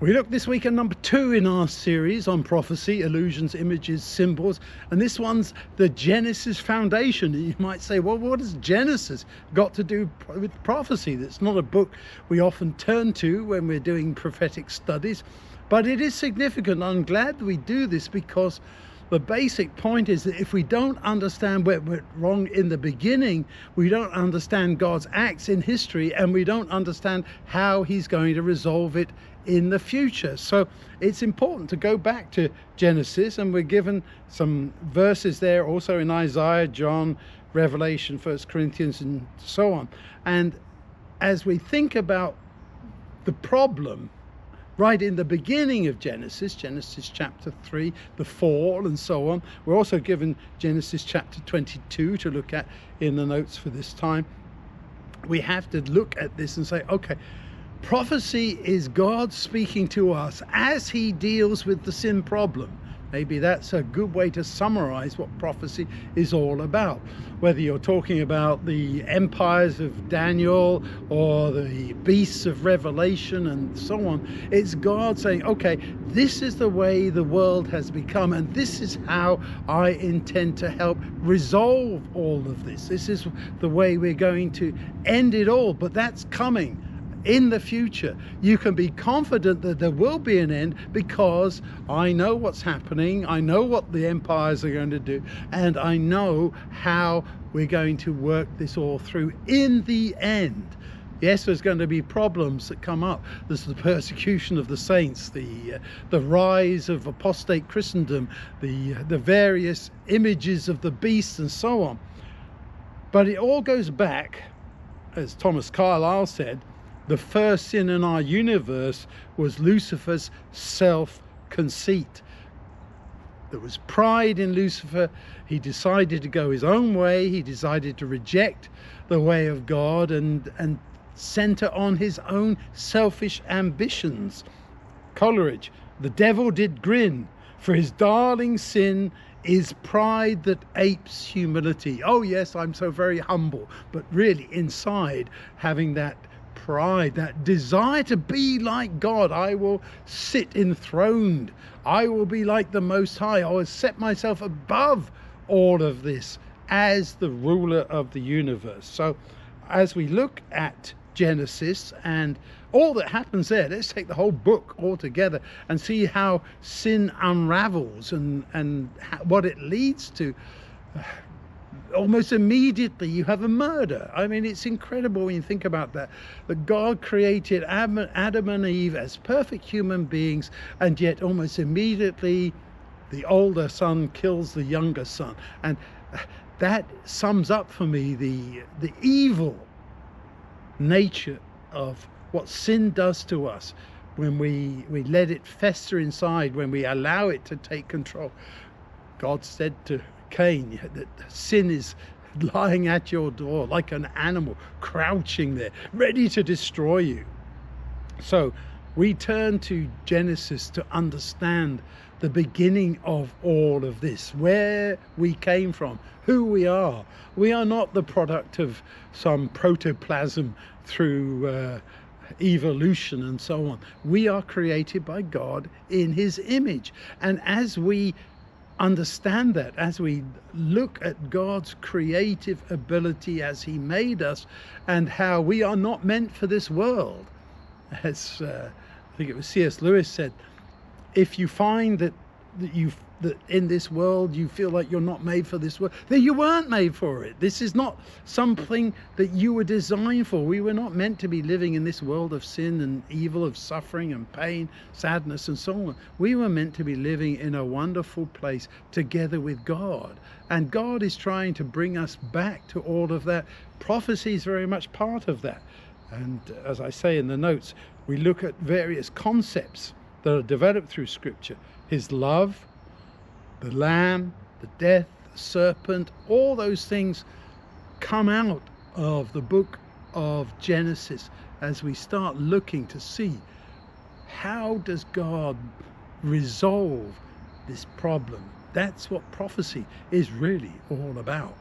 We look this week at number 2 in our series on prophecy, illusions, images, symbols, and this one's the Genesis foundation. And you might say, well, what has Genesis got to do with prophecy? That's not a book we often turn to when we're doing prophetic studies, but it is significant. I'm glad we do this because the basic point is that if we don't understand what went wrong in the beginning, we don't understand God's acts in history, and we don't understand how he's going to resolve it in the future. So it's important to go back to Genesis, and we're given some verses there also in Isaiah, John, Revelation, 1 Corinthians, and so on. And as we think about the problem right in the beginning of Genesis chapter 3, the fall and so on, we're also given Genesis chapter 22 to look at in the notes for this time. We have to look at this and say, okay, prophecy is God speaking to us as he deals with the sin problem. Maybe that's a good way to summarize what prophecy is all about. Whether you're talking about the empires of Daniel or the beasts of Revelation and so on, it's God saying, okay, this is the way the world has become, and this is how I intend to help resolve all of this. This is the way we're going to end it all, but that's coming in the future. You can be confident that there will be an end because I know what's happening, I know what the empires are going to do, and I know how we're going to work this all through in the end. Yes, there's going to be problems that come up. There's the persecution of the saints, the rise of apostate Christendom, the various images of the beast and so on. But it all goes back, as Thomas Carlyle said, the first sin in our universe was Lucifer's self-conceit. There was pride in Lucifer. He decided to go his own way. He decided to reject the way of God and center on his own selfish ambitions. Coleridge, the devil did grin, for his darling sin is pride that apes humility. Oh yes, I'm so very humble, but really inside having that pride, that desire to be like God. I will sit enthroned. I will be like the Most High. I will set myself above all of this as the ruler of the universe. So as we look at Genesis and all that happens there, let's take the whole book all together and see how sin unravels and what it leads to. Almost immediately you have a murder. I mean, it's incredible when you think about that God created Adam and Eve as perfect human beings, and yet almost immediately the older son kills the younger son. And that sums up for me the evil nature of what sin does to us when we let it fester inside, when we allow it to take control. God said to Cain that sin is lying at your door like an animal, crouching there, ready to destroy you. So we turn to Genesis to understand the beginning of all of this, where we came from, who we are. We are not the product of some protoplasm through evolution and so on. We are created by God in his image. And as we understand that, as we look at God's creative ability as he made us and how we are not meant for this world, as I think it was C.S. Lewis said, if you find that in this world you feel like you're not made for this world, then you weren't made for it. This is not something that you were designed for. We were not meant to be living in this world of sin and evil, of suffering and pain, sadness and so on. We were meant to be living in a wonderful place together with God, and God is trying to bring us back to all of that. Prophecy is very much part of that. And as I say in the notes, we look at various concepts that are developed through Scripture. His love, the lamb, the death, the serpent, all those things come out of the book of Genesis as we start looking to see how does God resolve this problem. That's what prophecy is really all about.